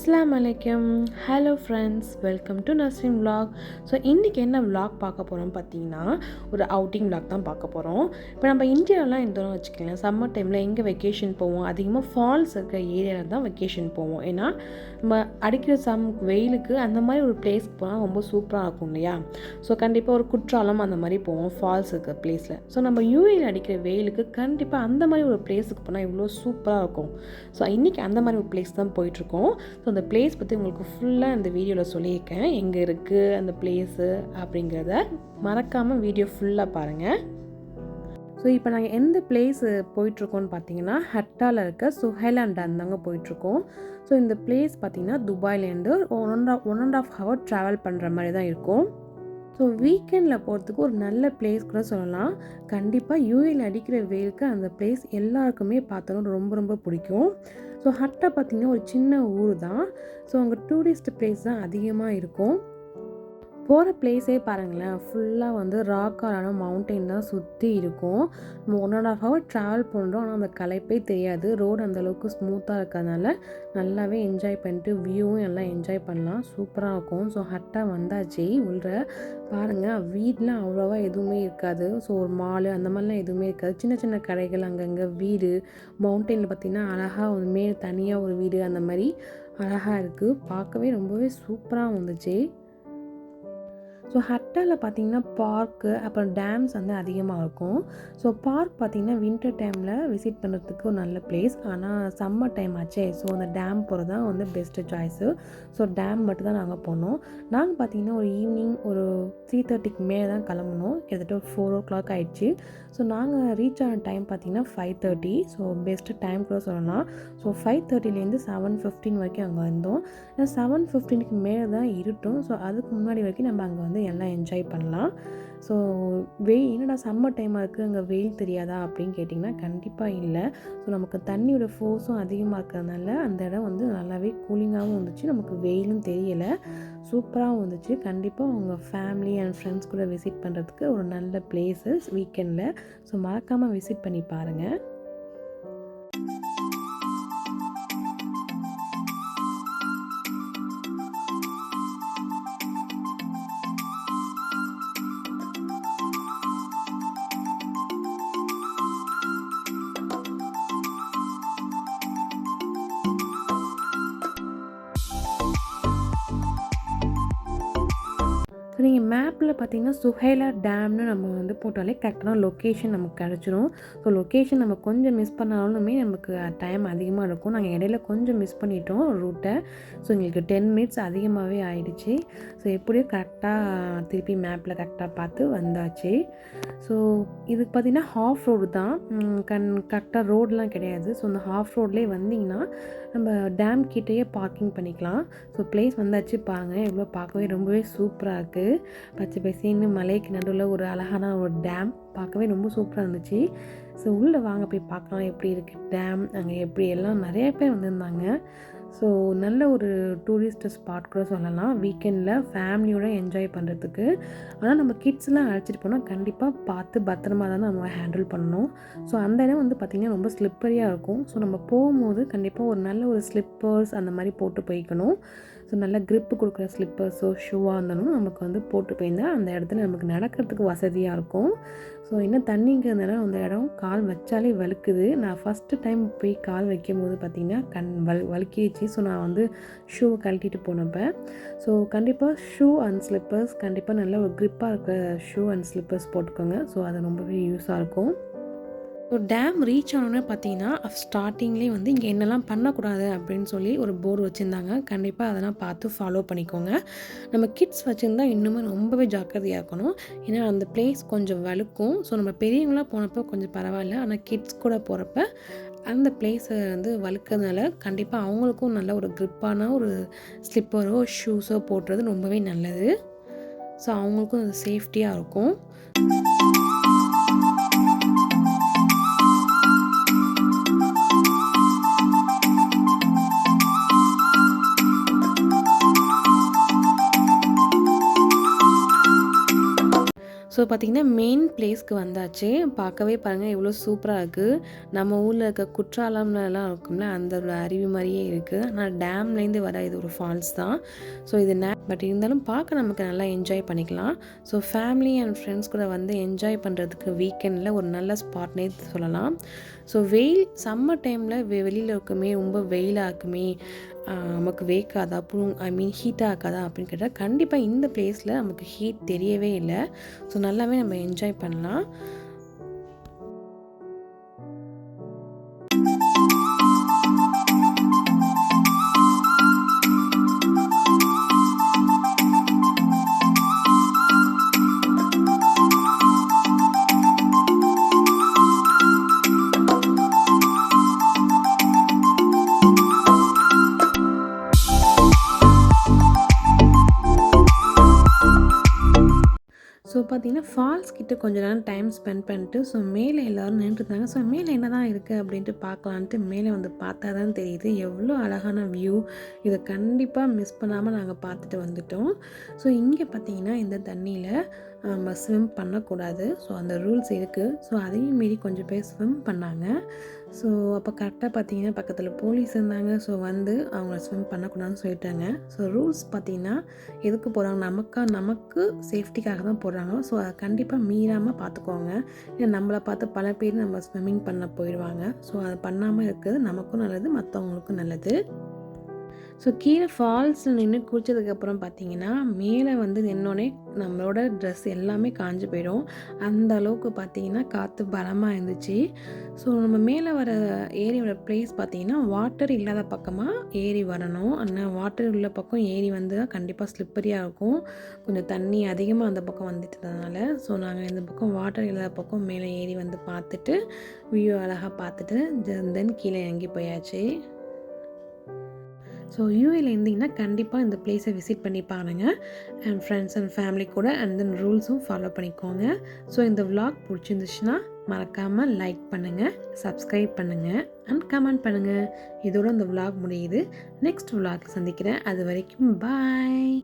அஸ்ஸலாமு அலைக்கும். Hello friends, welcome to Nasrin vlog. So இன்றைக்கி என்ன vlog பார்க்க போகிறோம் பார்த்தீங்கன்னா, ஒரு அவுட்டிங் vlog தான் பார்க்க போகிறோம். இப்போ நம்ம இந்தியாவிலாம் இருந்தோம்னு வச்சுக்கலாம், சம்மர் டைமில் எங்கே வெக்கேஷன் போவோம், அதிகமாக ஃபால்ஸ் இருக்கிற ஏரியாவில் தான் வெக்கேஷன் போவோம். ஏன்னா நம்ம அடிக்கிற வெயிலுக்கு அந்த மாதிரி ஒரு பிளேஸ்க்கு போனால் ரொம்ப சூப்பராக இருக்கும் இல்லையா. ஸோ கண்டிப்பாக ஒரு குற்றாலம் அந்த மாதிரி போவோம் ஃபால்ஸ் இருக்கிற பிளேஸில். ஸோ நம்ம யூஏயில் அடிக்கிற வெயிலுக்கு கண்டிப்பாக அந்த மாதிரி ஒரு பிளேஸுக்கு போனால் இவ்வளோ சூப்பராக இருக்கும். ஸோ இன்றைக்கி அந்த மாதிரி ஒரு பிளேஸ் தான் போயிட்டுருக்கோம். ஸோ அந்த பிளேஸ் பற்றி உங்களுக்கு ஃபுல்லாக இந்த வீடியோவில் சொல்லியிருக்கேன், எங்கே இருக்குது அந்த பிளேஸு அப்படிங்கிறத. மறக்காமல் வீடியோ ஃபுல்லாக பாருங்கள். ஸோ இப்போ நாங்கள் எந்த பிளேஸு போயிட்டுருக்கோன்னு பார்த்தீங்கன்னா, ஹட்டாவில் இருக்க சுஹைலாண்ட் டேம் தாங்க போயிட்டுருக்கோம். ஸோ இந்த பிளேஸ் பார்த்திங்கன்னா துபாயிலேருந்து 1.5 hour ட்ராவல் பண்ணுற மாதிரி தான் இருக்கும். ஸோ வீக்கெண்டில் போகிறதுக்கு ஒரு நல்ல பிளேஸ் கூட சொல்லலாம். கண்டிப்பாக யூஏயில் அடிக்கிற வெயிலுக்கு அந்த பிளேஸ் எல்லாருக்குமே பார்த்தோன்னா ரொம்ப ரொம்ப பிடிக்கும். ஸோ ஹட்டா பார்த்திங்கன்னா ஒரு சின்ன ஊர் தான். ஸோ அங்கே டூரிஸ்ட் பிளேஸ் தான் அதிகமாக இருக்கும். போகிற பிளேஸே பாருங்களேன், ஃபுல்லாக வந்து ராக்காலான மவுண்டெயின் தான் சுற்றி இருக்கும். நம்ம 1.5 hour ட்ராவல் பண்ணுறோம், ஆனால் அந்த களைப்பே தெரியாது. ரோடு அந்தளவுக்கு ஸ்மூத்தாக இருக்கிறதுனால நல்லாவே என்ஜாய் பண்ணிட்டு வியூவும் எல்லாம் என்ஜாய் பண்ணலாம். சூப்பராக இருக்கும். ஸோ ஹட்டா வந்தாச்சு. உள்ள பாருங்கள், வீடெலாம் அவ்வளோவா எதுவுமே இருக்காது. ஸோ ஒரு மாலு அந்த மாதிரிலாம் எதுவுமே இருக்காது. சின்ன சின்ன கடைகள், அங்கங்கே வீடு. மவுண்டெயினில் பார்த்திங்கன்னா அழகாக ஒரு மேல் தனியாக ஒரு வீடு அந்த மாதிரி அழகாக இருக்குது. பார்க்கவே ரொம்பவே சூப்பராக வந்துச்சு. ஸோ ஹட்டாவில் பார்த்திங்கன்னா பார்க்கு அப்புறம் டேம்ஸ் வந்து அதிகமாக இருக்கும். ஸோ பார்க் பார்த்திங்கன்னா வின்டர் டைமில் விசிட் பண்ணுறதுக்கு ஒரு நல்ல பிளேஸ். ஆனால் சம்மர் டைம் ஆச்சே, ஸோ அந்த டேம் போகிறது தான் வந்து பெஸ்ட்டு சாய்ஸு. ஸோ டேம் மட்டும் தான் நாங்கள் போனோம். நாங்கள் பார்த்திங்கன்னா ஒரு ஈவினிங் ஒரு 3:30க்கு மேலே தான் கிளம்புனோம். கிட்டத்தட்ட ஒரு 4 o'clock ஆகிடுச்சு. ஸோ நாங்கள் ரீச் ஆன டைம் பார்த்திங்கன்னா 5:30. ஸோ பெஸ்ட்டு டைம் கூட சொல்லலாம். ஸோ 5:30லேருந்து 7:15 வரைக்கும் அங்கே வந்தோம். 7:15க்கு மேலே தான் இருட்டும். ஸோ அதுக்கு முன்னாடி வரைக்கும் நம்ம அங்கே வந்து எல்லாம் என்ஜாய் பண்ணலாம். ஸோ என்னடா சம்மர் டைமாக இருக்குது, அங்கே வெயில் தெரியாதா அப்படின்னு கேட்டிங்கன்னா கண்டிப்பாக இல்லை. ஸோ நமக்கு தண்ணியோட ஃபோர்ஸும் அதிகமாக இருக்கிறதுனால அந்த இடம் வந்து நல்லாவே கூலிங்காகவும் இருந்துச்சு, நமக்கு வெயிலும் தெரியலை, சூப்பராகவும் இருந்துச்சு. கண்டிப்பாக உங்கள் ஃபேமிலி அண்ட் ஃப்ரெண்ட்ஸ் கூட விசிட் பண்ணுறதுக்கு ஒரு நல்ல பிளேஸஸ் வீக்கெண்டில். ஸோ மறக்காமல் விசிட் பண்ணி பாருங்கள். ஸோ நீங்கள் மேப்பில் பார்த்தீங்கன்னா சுஹைலா டேம்னு நம்ம வந்து போட்டாலே கரெக்டான லொக்கேஷன் நமக்கு கிடச்சிரும். ஸோ லொக்கேஷன் நம்ம கொஞ்சம் மிஸ் பண்ணாலுமே நமக்கு டைம் அதிகமாக இருக்கும். நாங்கள் இடையில கொஞ்சம் மிஸ் பண்ணிட்டோம் ரூட்டை. ஸோ எங்களுக்கு 10 minutes அதிகமாகவே ஆயிடுச்சு. ஸோ எப்படியோ கரெக்டாக திருப்பி மேப்பில் கரெக்டாக பார்த்து வந்தாச்சு. ஸோ இதுக்கு பார்த்திங்கன்னா ஹாஃப் ரோடு தான், கரெக்டாக ரோடெலாம் கிடையாது. ஸோ அந்த ஹாஃப் ரோட்லேயே வந்திங்கன்னா நம்ம டேம் கிட்டேயே பார்க்கிங் பண்ணிக்கலாம். ஸோ பிளேஸ் வந்தாச்சு பாருங்கள், எவ்வளோ பார்க்கவே ரொம்பவே சூப்பராக இருக்குது. பச்சை பசேன்னு மலைக்கு நடுவில் ஒரு அழகான ஒரு டேம், பார்க்கவே ரொம்ப சூப்பராக இருந்துச்சு. ஸோ உள்ளே வாங்க போய் பார்க்கலாம் எப்படி இருக்குது டேம், அங்கே எப்படி எல்லாம் நிறைய பேர் வந்திருந்தாங்க. ஸோ நல்ல ஒரு டூரிஸ்ட் ஸ்பாட் கூட சொல்லலாம் வீக்கெண்டில் ஃபேமிலியோடு என்ஜாய் பண்ணுறதுக்கு. ஆனால் நம்ம கிட்ஸ்லாம் அழைச்சிட்டு போனால் கண்டிப்பாக பார்த்து பத்திரமா தான் நம்ம ஹேண்டில் பண்ணணும். ஸோ அந்த இடம் வந்து பார்த்திங்கன்னா ரொம்ப ஸ்லிப்பரியாக இருக்கும். ஸோ நம்ம போகும்போது கண்டிப்பாக ஒரு நல்ல ஒரு ஸ்லிப்பர்ஸ் அந்த மாதிரி போட்டு போய்க்கணும். ஸோ நல்ல க்ரிப்பு கொடுக்குற ஸ்லிப்பர்ஸோ ஷூவாக இருந்தாலும் நமக்கு வந்து போட்டு போயிருந்தால் அந்த இடத்துல நமக்கு நடக்கிறதுக்கு வசதியாக இருக்கும். ஸோ இன்னும் தண்ணிங்கிறதுனால அந்த இடம் கால் வச்சாலே வழுக்குது. நான் ஃபஸ்ட்டு டைம் போய் கால் வைக்கும் போது பார்த்திங்கன்னா வழுக்கிடுச்சு. ஸோ நான் வந்து ஷூவை கழட்டிட்டு போனப்போ. ஸோ கண்டிப்பாக ஷூ அண்ட் ஸ்லிப்பர்ஸ் கண்டிப்பாக நல்ல ஒரு க்ரிப்பாக இருக்கிற ஷூ அண்ட் ஸ்லிப்பர்ஸ் போட்டுக்கோங்க. ஸோ அது ரொம்பவே யூஸாக இருக்கும். ஸோ டேம் ரீச் ஆனோன்னே பார்த்தீங்கன்னா ஸ்டார்டிங்லேயே வந்து இங்கே என்னெல்லாம் பண்ணக்கூடாது அப்படின்னு சொல்லி ஒரு போர்டு வச்சுருந்தாங்க. கண்டிப்பாக அதெல்லாம் பார்த்து ஃபாலோ பண்ணிக்கோங்க. நம்ம கிட்ஸ் வச்சுருந்தா இன்னுமே ரொம்பவே ஜாக்கிரதையாக இருக்கணும். ஏன்னா அந்த பிளேஸ் கொஞ்சம் வழுக்கும். ஸோ நம்ம பெரியவங்களாம் போனப்போ கொஞ்சம் பரவாயில்ல, ஆனால் கிட்ஸ் கூட போகிறப்ப அந்த பிளேஸை வந்து வழுக்கிறதுனால கண்டிப்பாக அவங்களுக்கும் நல்ல ஒரு க்ரிப்பான ஒரு ஸ்லிப்பரோ ஷூஸோ போடுறது ரொம்பவே நல்லது. ஸோ அவங்களுக்கும் அது சேஃப்டியாக இருக்கும். ஸோ பார்த்திங்கன்னா மெயின் பிளேஸ்க்கு வந்தாச்சு. பார்க்கவே பாருங்கள் எவ்வளோ சூப்பராக இருக்குது. நம்ம ஊரில் இருக்க குற்றாலம்லலாம் இருக்கும்ல அந்த ஒரு அருவி மாதிரியே இருக்குது. ஆனால் டேம்லேருந்து வர இது ஒரு ஃபால்ஸ் தான். ஸோ இது பட் இருந்தாலும் பார்க்க நமக்கு நல்லா என்ஜாய் பண்ணிக்கலாம். ஸோ ஃபேமிலி அண்ட் ஃப்ரெண்ட்ஸ் கூட வந்து என்ஜாய் பண்ணுறதுக்கு வீக்கெண்டில் ஒரு நல்ல ஸ்பாட்னே சொல்லலாம். ஸோ வெயில் சம்மர் டைமில் வெளியில் இருக்குமே ரொம்ப வெயிலாக இருக்குமே நமக்கு வேக்காதா ஹீட்டாக ஆக்காதா அப்படின்னு கேட்டால் கண்டிப்பாக இந்த பிளேஸில் நமக்கு ஹீட் தெரியவே இல்லை. ஸோ நல்லாவே நம்ம என்ஜாய் பண்ணலாம். ஸோ பார்த்திங்கன்னா ஃபால்ஸ் கிட்ட கொஞ்ச நேரம் டைம் ஸ்பெண்ட் பண்ணிட்டு ஸோ மேலே எல்லோரும் நின்றுருந்தாங்க. ஸோ மேலே என்ன தான் இருக்குது அப்படின்ட்டு பார்க்கலான்ட்டு மேலே வந்து பார்த்தா தான் தெரியுது எவ்வளோ அழகான வியூ. இதை கண்டிப்பாக மிஸ் பண்ணாமல் நாங்கள் பார்த்துட்டு வந்துட்டோம். ஸோ இங்கே பார்த்திங்கன்னா இந்த தண்ணியில் நம்ம ஸ்விம் பண்ணக்கூடாது. ஸோ அந்த ரூல்ஸ் இருக்குது. ஸோ அதையும் மீறி கொஞ்சம் பேர் ஸ்விம் பண்ணாங்க. ஸோ அப்போ கரெக்டாக பார்த்திங்கன்னா பக்கத்தில் போலீஸ் இருந்தாங்க. ஸோ வந்து அவங்கள ஸ்விம் பண்ணக்கூடாதுன்னு சொல்லிட்டாங்க. ஸோ ரூல்ஸ் பார்த்திங்கன்னா எதுக்கு போகிறாங்க நமக்கு சேஃப்டிக்காக தான் போடுறாங்க. ஸோ அதை கண்டிப்பாக மீறாமல் பார்த்துக்கோங்க. ஏன்னா நம்மளை பார்த்து பல பேர் நம்ம ஸ்விம்மிங் பண்ண போயிடுவாங்க. ஸோ அதை பண்ணாமல் இருக்கிறது நமக்கும் நல்லது, மற்றவங்களுக்கும் நல்லது. ஸோ கீழே ஃபால்ஸில் நின்று குளித்ததுக்கப்புறம் பார்த்திங்கன்னா மேலே வந்து நின்னோடனே நம்மளோட ட்ரெஸ் எல்லாமே காஞ்சு போயிடும். அந்த அளவுக்கு பார்த்திங்கன்னா காற்று பலமாக இருந்துச்சு. ஸோ நம்ம மேலே வர ஏரியோட ப்ளேஸ் பார்த்திங்கன்னா வாட்டர் இல்லாத பக்கமாக ஏரி வரணும். ஆனால் வாட்டர் உள்ள பக்கம் ஏரி வந்து கண்டிப்பாக ஸ்லிப்பரியாக இருக்கும். கொஞ்சம் தண்ணி அதிகமாக அந்த பக்கம் வந்துட்டதுனால ஸோ நாங்கள் இந்த பக்கம் வாட்டர் இல்லாத பக்கம் மேலே ஏரி வந்து பார்த்துட்டு வியூ அழகாக பார்த்துட்டு தென் கீழே இறங்கி போயாச்சு. ஸோ யூஏல இருந்தீங்கன்னா கண்டிப்பாக இந்த பிளேஸை விசிட் பண்ணி பாருங்கள். அண்ட் ஃப்ரெண்ட்ஸ் அண்ட் ஃபேமிலி கூட அண்ட் தென் ரூல்ஸும் ஃபாலோ பண்ணிக்கோங்க. ஸோ இந்த விலாக் பிடிச்சிருந்துச்சுன்னா மறக்காமல் லைக் பண்ணுங்கள், சப்ஸ்கிரைப் பண்ணுங்கள் அண்ட் கமெண்ட் பண்ணுங்கள். இதோட இந்த விலாக் முடியுது. நெக்ஸ்ட் விலாக் சந்திக்கிறேன். அது வரைக்கும் பாய்.